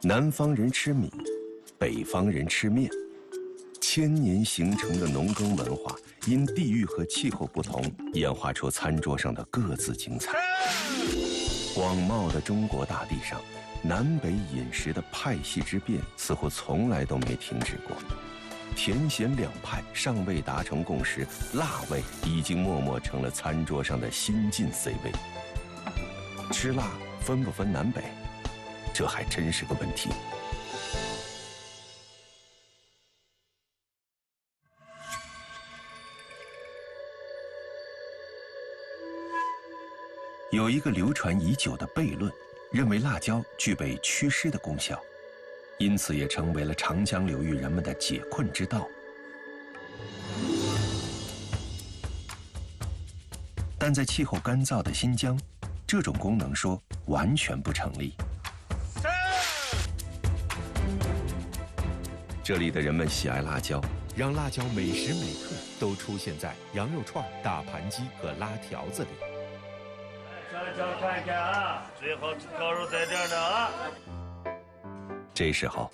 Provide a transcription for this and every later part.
南方人吃米，北方人吃面。千年形成的农耕文化，因地域和气候不同，演化出餐桌上的各自精彩。广袤的中国大地上，南北饮食的派系之变似乎从来都没停止过。甜咸两派尚未达成共识，辣味已经默默成了餐桌上的新晋 C 位。吃辣分不分南北？这还真是个问题。有一个流传已久的悖论，认为辣椒具备祛湿的功效，因此也成为了长江流域人们的解困之道。但在气候干燥的新疆，这种功能说完全不成立。这里的人们喜爱辣椒，让辣椒每时每刻都出现在羊肉串、大盘鸡和拉条子里。瞧看看啊，最好吃烤肉在这儿呢啊！这时候，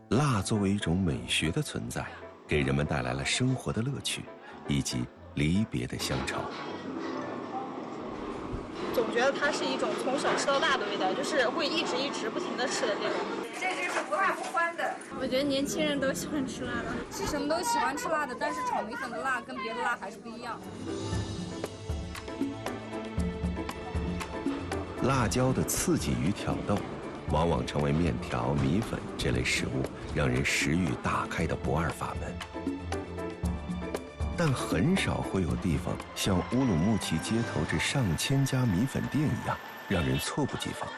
辣作为一种美学的存在，给人们带来了生活的乐趣，以及离别的乡愁。总觉得它是一种从小吃到大的味道，就是会一直不停的吃的这种。这就是不辣不欢的。我觉得年轻人都喜欢吃辣的，吃什么都喜欢吃辣的，但是炒米粉的辣跟别的辣还是不一样。辣椒的刺激与挑逗，往往成为面条、米粉这类食物让人食欲大开的不二法门。但很少会有地方像乌鲁木齐街头这上千家米粉店一样，让人猝不及防。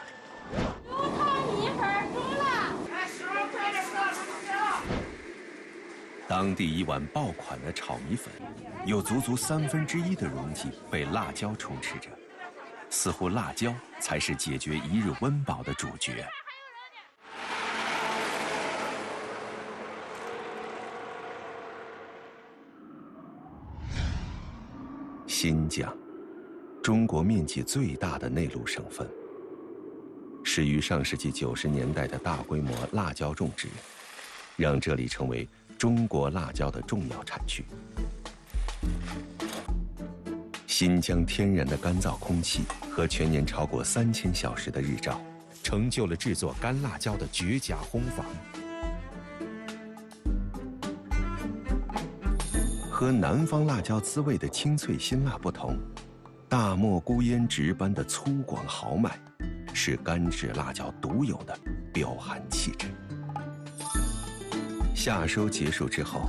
油汤米粉中了，看10块的热出去了。当地一碗爆款的炒米粉，有足足1/3的容积被辣椒充斥着，似乎辣椒才是解决一日温饱的主角。新疆，中国面积最大的内陆省份，始于上世纪90年代的大规模辣椒种植，让这里成为中国辣椒的重要产区。新疆天然的干燥空气和全年超过3000小时的日照，成就了制作干辣椒的绝佳烘房。和南方辣椒滋味的清脆辛辣不同，大漠孤烟直般的粗犷豪迈，是干制辣椒独有的彪悍气质。夏收结束之后，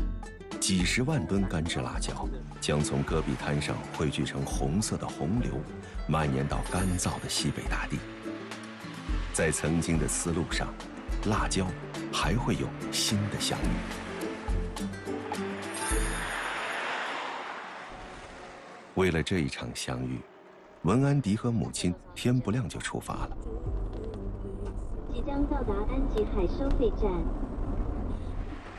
几十万吨干制辣椒将从戈壁滩上汇聚成红色的洪流，蔓延到干燥的西北大地。在曾经的丝路上，辣椒还会有新的相遇。为了这一场相遇，文安迪和母亲天不亮就出发了。即将到达安吉海收费站。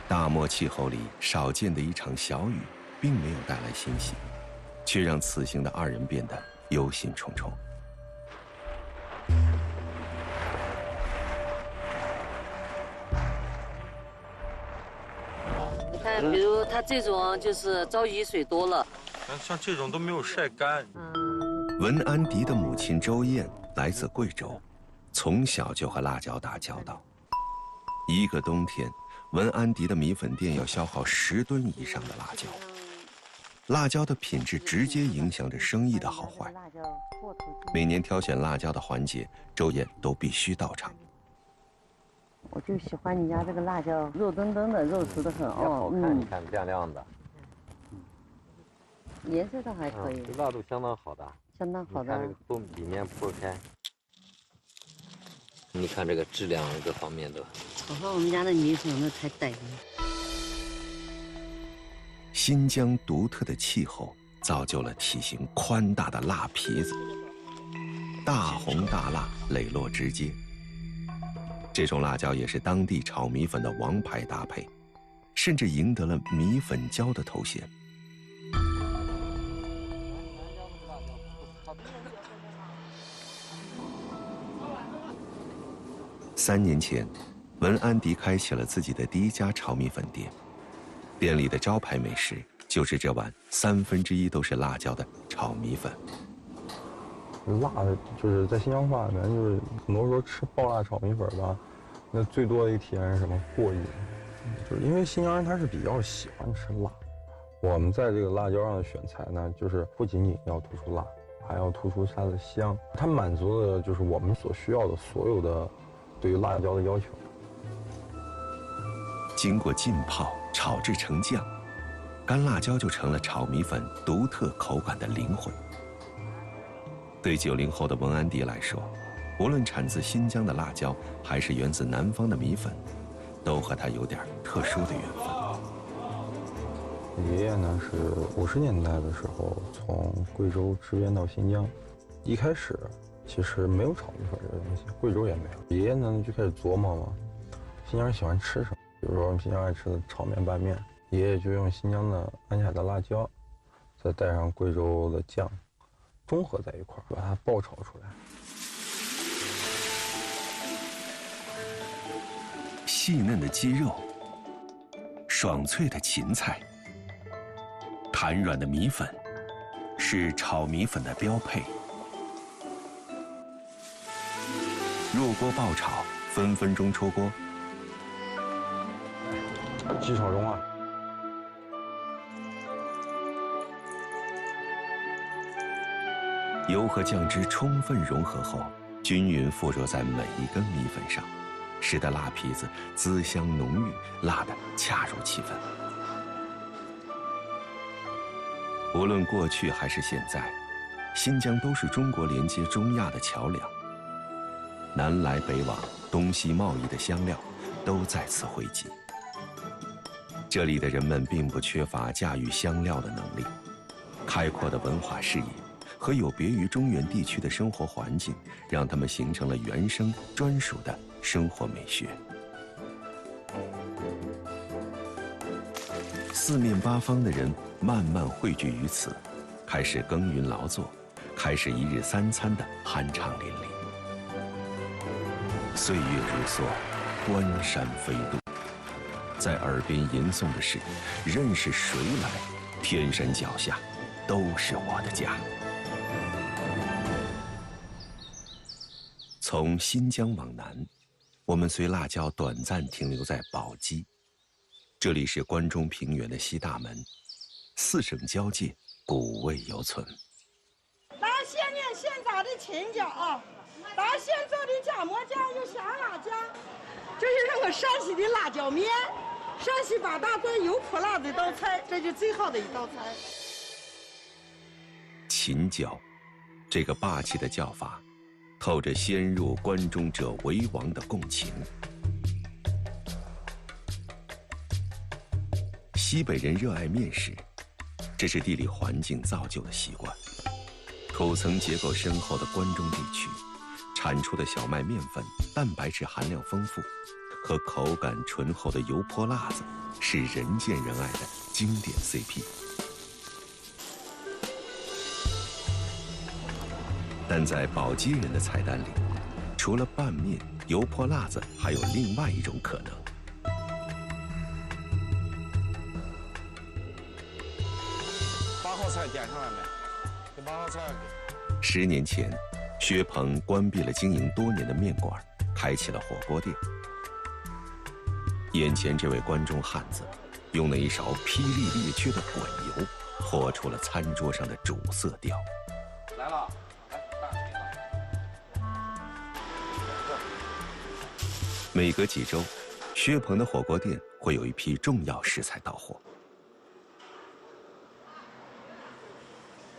大漠气候里少见的一场小雨，并没有带来欣喜，却让此行的2人变得忧心忡忡。你看，比如它这种就是遭雨水多了。像这种都没有晒干。文安迪的母亲周燕来自贵州，从小就和辣椒打交道。一个冬天，文安迪的米粉店要消耗10吨以上的辣椒。辣椒的品质直接影响着生意的好坏。每年挑选辣椒的环节，周燕都必须到场。我就喜欢你家这个辣椒，肉墩墩的，肉熟的很哦。好看，你看亮亮的。颜色倒还可以，辣度相当好的，相当好的。你看这个都里面破开，你看这个质量各方面都。我说我们家的米粉那才带劲。新疆独特的气候造就了体型宽大的辣皮子，大红大辣，磊落直接。这种辣椒也是当地炒米粉的王牌搭配，甚至赢得了米粉椒的头衔。3年前，文安迪开启了自己的第一家炒米粉店，店里的招牌美食就是这碗1/3都是辣椒的炒米粉。辣的就是在新疆话里面，就是很多时候吃爆辣炒米粉吧，那最多的一体验是什么？过瘾。就是因为新疆人他是比较喜欢吃辣，我们在这个辣椒上的选材呢，就是不仅仅要突出辣，还要突出它的香，它满足的就是我们所需要的所有的对于辣椒的要求。经过浸泡、炒制成酱，干辣椒就成了炒米粉独特口感的灵魂。对90后的文安迪来说，无论产自新疆的辣椒，还是源自南方的米粉，都和他有点特殊的缘分。爷爷呢是50年代的时候从贵州支边到新疆，一开始其实没有炒米粉这个东西，贵州也没有。爷爷呢就开始琢磨嘛，新疆人喜欢吃什么，比如说我们新疆爱吃的炒面、拌面，爷爷就用新疆的安海的辣椒，再带上贵州的酱，综合在一块儿，把它爆炒出来。细嫩的鸡肉，爽脆的芹菜，弹软的米粉，是炒米粉的标配。入锅爆炒，分分钟出锅。鸡炒中啊，油和酱汁充分融合后，均匀附着在每一根米粉上，使得辣皮子滋香浓郁，辣得恰如其分。无论过去还是现在，新疆都是中国连接中亚的桥梁。南来北往、东西贸易的香料都在此汇集。这里的人们并不缺乏驾驭香料的能力，开阔的文化视野和有别于中原地区的生活环境，让他们形成了原生专属的生活美学。四面八方的人慢慢汇聚于此，开始耕耘劳作，开始一日3餐的酣畅淋漓。岁月如梭，关山飞渡，在耳边吟诵的是：任是谁来，天山脚下都是我的家。从新疆往南，我们随辣椒短暂停留在宝鸡，这里是关中平原的西大门，4省交界，古味犹存。拿现念现炸的青椒啊，拿现做的夹馍酱有香辣酱，这是我陕西的辣椒面，陕西8大做油泼辣的一道菜，这就最好的一道菜。秦椒，这个霸气的叫法，透着先入关中者为王的共情。西北人热爱面食，这是地理环境造就的习惯。土层结构深厚的关中地区，产出的小麦面粉蛋白质含量丰富，和口感醇厚的油泼辣子是人见人爱的经典 CP。但在宝鸡人的菜单里，除了拌面、油泼辣子，还有另外一种可能。8号菜点上来没？这8号菜。10年前，薛鹏关闭了经营多年的面馆，开启了火锅店。眼前这位关中汉子，用那一勺霹雳烈缺的滚油，泼出了餐桌上的主色调。来了。每隔几周，薛鹏的火锅店会有一批重要食材到货。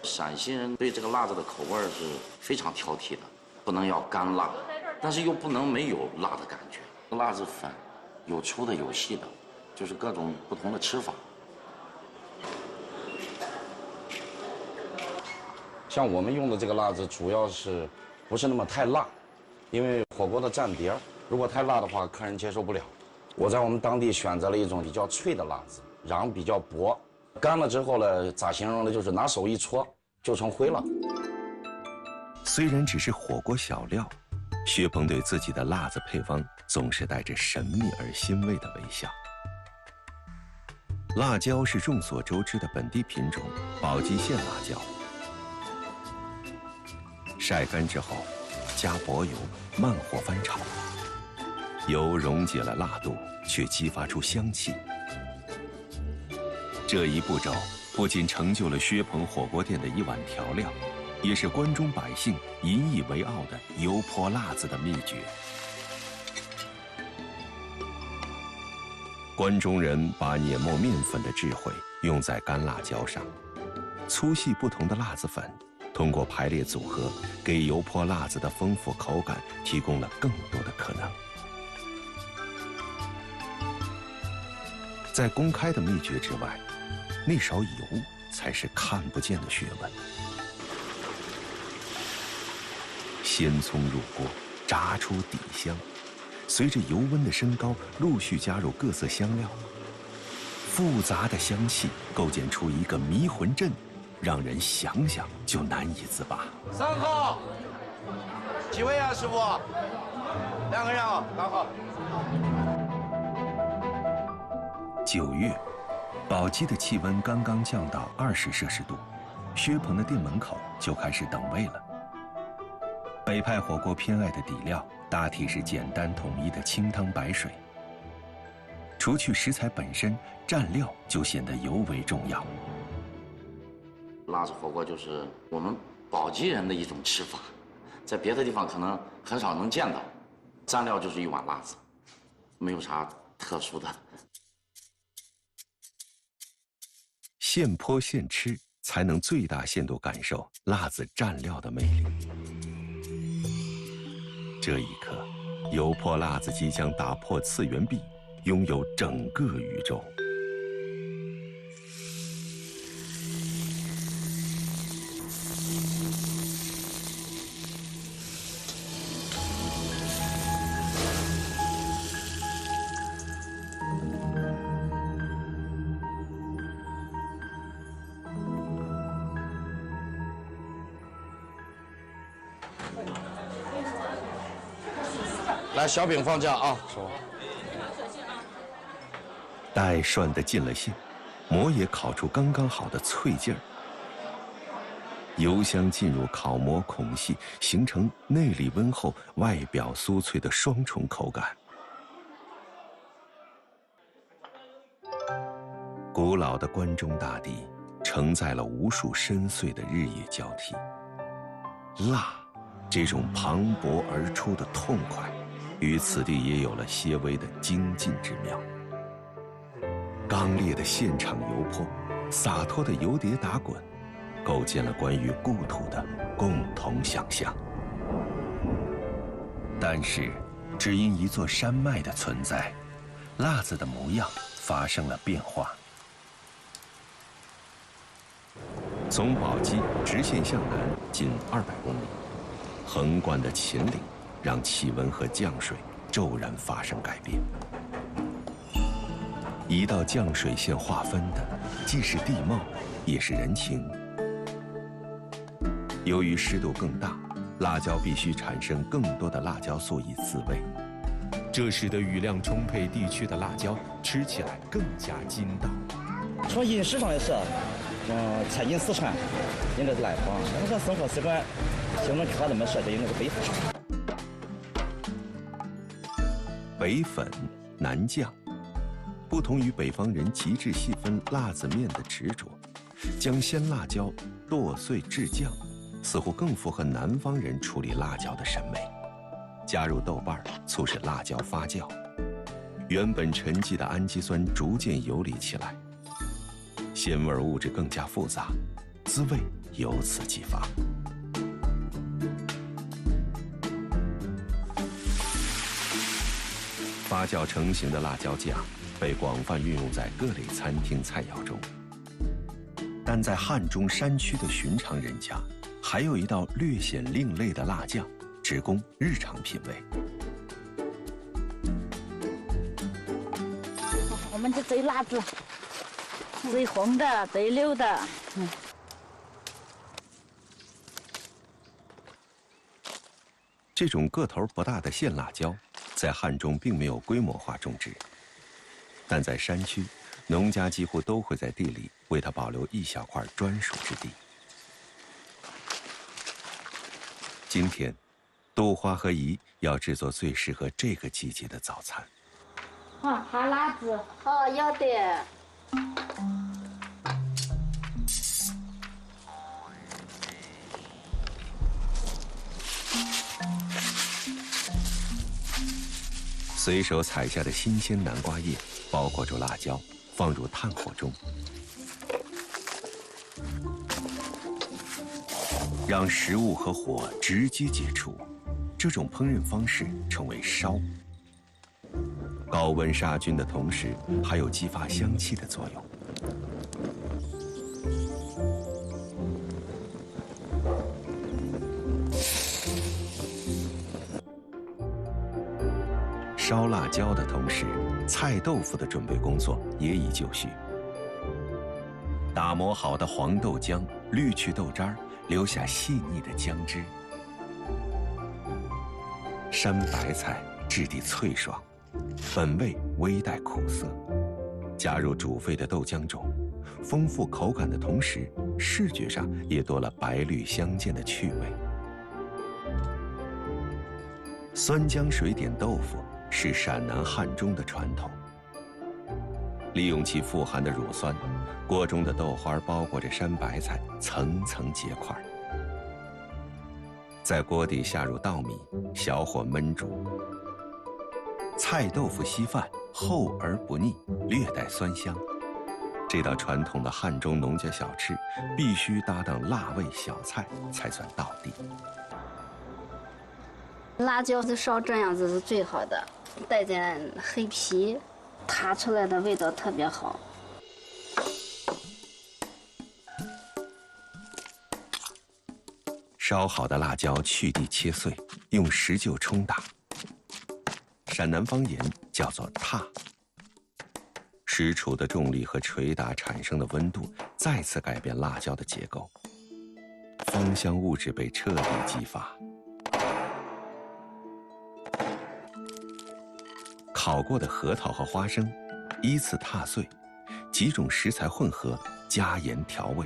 陕西人对这个辣子的口味是非常挑剔的，不能要干辣，但是又不能没有辣的感觉。辣子粉有粗的有细的，就是各种不同的吃法。像我们用的这个辣子，主要是不是那么太辣，因为火锅的蘸碟如果太辣的话，客人接受不了。我在我们当地选择了一种比较脆的辣子，瓤比较薄，干了之后呢，咋形容呢？就是拿手一搓就成灰了。虽然只是火锅小料，薛鹏对自己的辣子配方总是带着神秘而欣慰的微笑。辣椒是众所周知的本地品种宝鸡县辣椒，晒干之后加薄油慢火翻炒，油溶解了辣度，却激发出香气。这一步骤不仅成就了薛鹏火锅店的一碗调料，也是关中百姓引以为傲的油泼辣子的秘诀。关中人把碾磨面粉的智慧用在干辣椒上，粗细不同的辣子粉通过排列组合，给油泼辣子的丰富口感提供了更多的可能。在公开的秘诀之外，那勺油才是看不见的学问。鲜葱入锅，炸出底香，随着油温的升高，陆续加入各色香料，复杂的香气构建出一个迷魂阵，让人想想就难以自拔。3号，几位啊，师傅？2个人啊，刚好。9月，宝鸡的气温刚刚降到20摄氏度，薛鹏的店门口就开始等位了。北派火锅偏爱的底料大体是简单统一的清汤白水，除去食材本身，蘸料就显得尤为重要。辣子火锅就是我们宝鸡人的一种吃法，在别的地方可能很少能见到。蘸料就是一碗辣子，没有啥特殊的。现泼现吃，才能最大限度感受辣子蘸料的魅力。这一刻，油泼辣子即将打破次元壁，拥有整个宇宙。来，小饼放这啊。带涮得尽了馅，馍也烤出刚刚好的脆劲儿。油香进入烤馍孔隙，形成内里温厚、外表酥脆的双重口感。古老的关中大地承载了无数深邃的日夜交替。辣，这种磅礴而出的痛快，与此地也有了些微的精进之妙。刚烈的现场油泼，洒脱的油碟打滚，构建了关于故土的共同想象。但是，只因一座山脉的存在，辣子的模样发生了变化。从宝鸡直线向南近200公里，横贯的秦岭让气温和降水骤然发生改变。一道降水线划分的，既是地貌，也是人情。由于湿度更大，辣椒必须产生更多的辣椒素以自卫，这使得雨量充沛地区的辣椒吃起来更加筋道。从饮食上也是，餐饮四川应该是来访，那个生活习惯形成它这么设计，应该是北粉。北粉南酱。不同于北方人极致细分辣子面的执着，将鲜辣椒剁碎制酱，似乎更符合南方人处理辣椒的审美。加入豆瓣，促使辣椒发酵，原本沉寂的氨基酸逐渐游离起来，鲜味物质更加复杂，滋味由此激发。发酵成型的辣椒酱被广泛运用在各类餐厅菜肴中，但在汉中山区的寻常人家，还有一道略显另类的辣酱，只供日常品味。我们这贼辣子，贼红的，贼溜的。这种个头不大的线辣椒，在汉中并没有规模化种植，但在山区，农家几乎都会在地里为它保留一小块专属之地。今天，杜花和姨要制作最适合这个季节的早餐。好辣子，好要的。随手采下的新鲜南瓜叶，包裹住辣椒，放入炭火中，让食物和火直接接触。这种烹饪方式称为烧。高温杀菌的同时，还有激发香气的作用。烧辣椒的同时，菜豆腐的准备工作也已就绪。打磨好的黄豆浆滤去豆渣，留下细腻的姜汁。山白菜质地脆爽，本味微带苦涩，加入煮沸的豆浆中，丰富口感的同时，视觉上也多了白绿相间的趣味。酸浆水点豆腐是陕南汉中的传统。利用其富含的乳酸，锅中的豆花包裹着山白菜，层层结块。在锅底下入稻米，小火焖煮。菜豆腐稀饭厚而不腻，略带酸香。这道传统的汉中农家小吃，必须搭档辣味小菜才算到地。辣椒子烧这样子是最好的，带点黑皮，它出来的味道特别好。烧好的辣椒去蒂切碎，用石臼冲打。陕南方言叫做踏。石杵的重力和捶打产生的温度，再次改变辣椒的结构，芳香物质被彻底激发。烤过的核桃和花生依次踏碎，几种食材混合，加盐调味。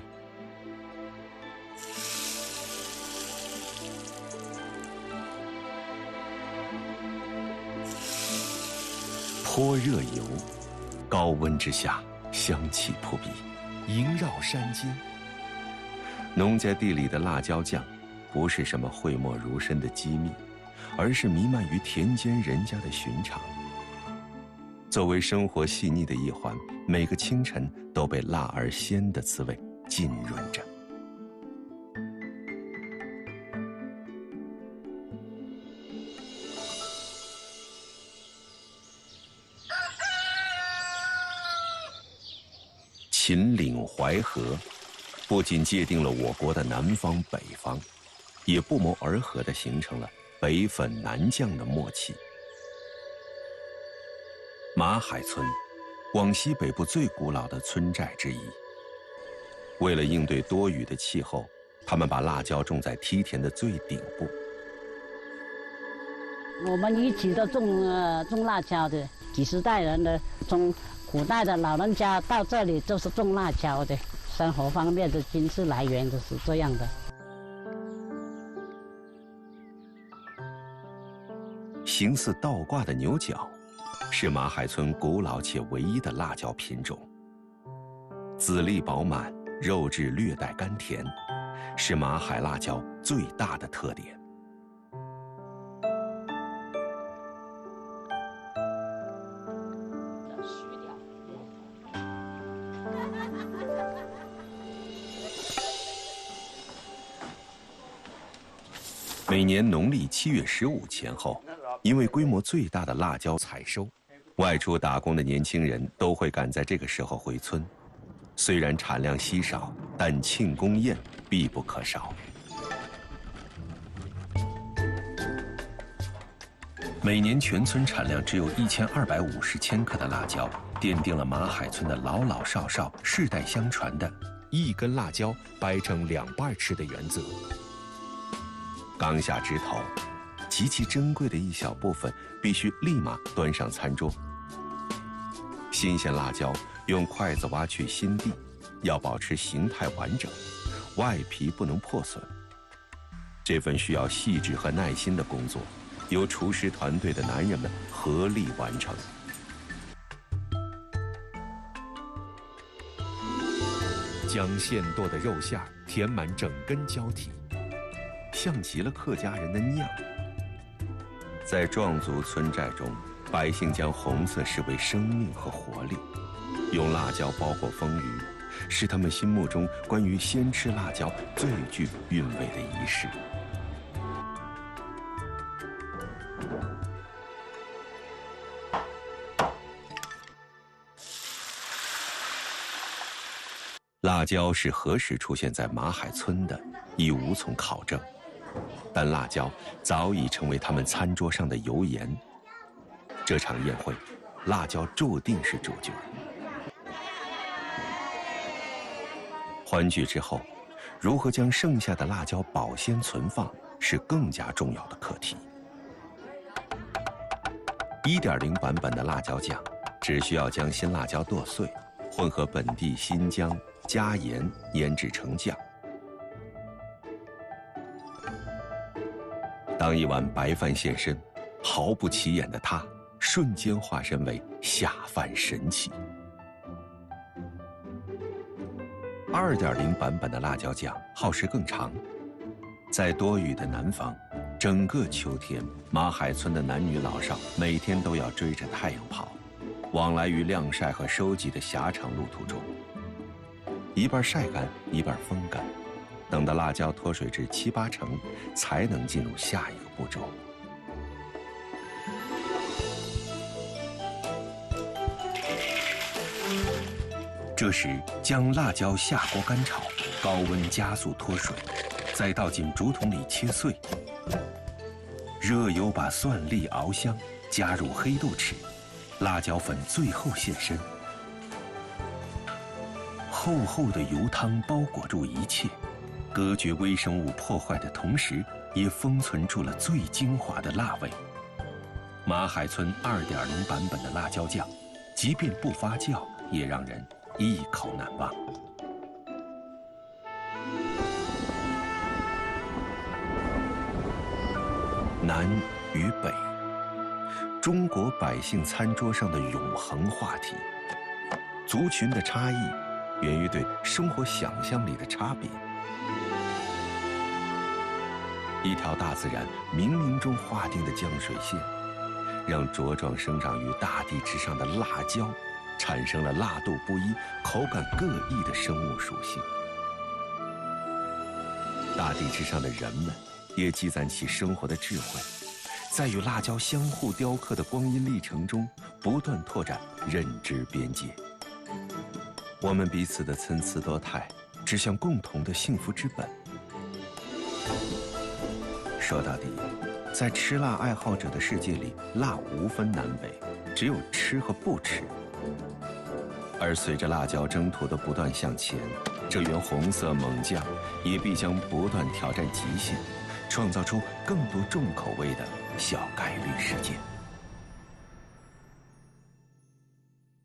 泼热油，高温之下，香气扑鼻，萦绕山间。农家地里的辣椒酱，不是什么讳莫如深的机密，而是弥漫于田间人家的寻常。作为生活细腻的一环，每个清晨都被辣而鲜的滋味浸润着。秦岭淮河，不仅界定了我国的南方北方，也不谋而合地形成了北粉南酱的默契。马海村，广西北部最古老的村寨之一。为了应对多雨的气候，他们把辣椒种在梯田的最顶部。我们一直都种辣椒的，几十代人的从古代的老人家到这里都是种辣椒的，生活方面的经济来源都是这样的。形似倒挂的牛角，是马海村古老且唯一的辣椒品种。籽粒饱满，肉质略带甘甜，是马海辣椒最大的特点。每年农历7月15前后，因为规模最大的辣椒采收，外出打工的年轻人都会赶在这个时候回村。虽然产量稀少，但庆功宴必不可少。每年全村产量只有1250千克的辣椒，奠定了马海村的老老少少世代相传的一根辣椒掰成2半吃的原则。刚下枝头，极其珍贵的一小部分必须立马端上餐桌。新鲜辣椒用筷子挖去心蒂，要保持形态完整，外皮不能破损。这份需要细致和耐心的工作，由厨师团队的男人们合力完成。将现剁的肉馅填满整根胶体，像极了客家人的酿。在壮族村寨中，百姓将红色视为生命和活力，用辣椒包裹丰腴，是他们心目中关于先吃辣椒最具韵味的仪式。辣椒是何时出现在马海村的，已无从考证，但辣椒早已成为他们餐桌上的油盐。这场宴会，辣椒注定是主角。欢聚之后，如何将剩下的辣椒保鲜存放，是更加重要的课题。1.0 版本的辣椒酱，只需要将新辣椒剁碎，混合本地新姜，加盐腌制成酱。当一碗白饭现身，毫不起眼的它，瞬间化身为下饭神器。2.0 版本的辣椒酱耗时更长，在多雨的南方，整个秋天，马海村的男女老少每天都要追着太阳跑，往来于晾晒和收集的狭长路途中，一半晒干，一半风干，等到辣椒脱水至7、8成，才能进入下一个步骤。这时，将辣椒下锅干炒，高温加速脱水，再倒进竹筒里切碎。热油把蒜粒熬香，加入黑豆豉，辣椒粉最后现身。厚厚的油汤包裹住一切，隔绝微生物破坏的同时，也封存住了最精华的辣味。马海村2.0 版本的辣椒酱，即便不发酵，也让人一口难忘。南与北，中国百姓餐桌上的永恒话题。族群的差异，源于对生活想象力的差别。一条大自然冥冥中划定的降水线，让茁壮生长于大地之上的辣椒，产生了辣度不一、口感各异的生物属性。大地之上的人们也积攒起生活的智慧，在与辣椒相互雕刻的光阴历程中，不断拓展认知边界。我们彼此的参差多态，指向共同的幸福之本。说到底，在吃辣爱好者的世界里，辣无分南北，只有吃和不吃。而随着辣椒征途的不断向前，这员红色猛将也必将不断挑战极限，创造出更多重口味的小概率事件。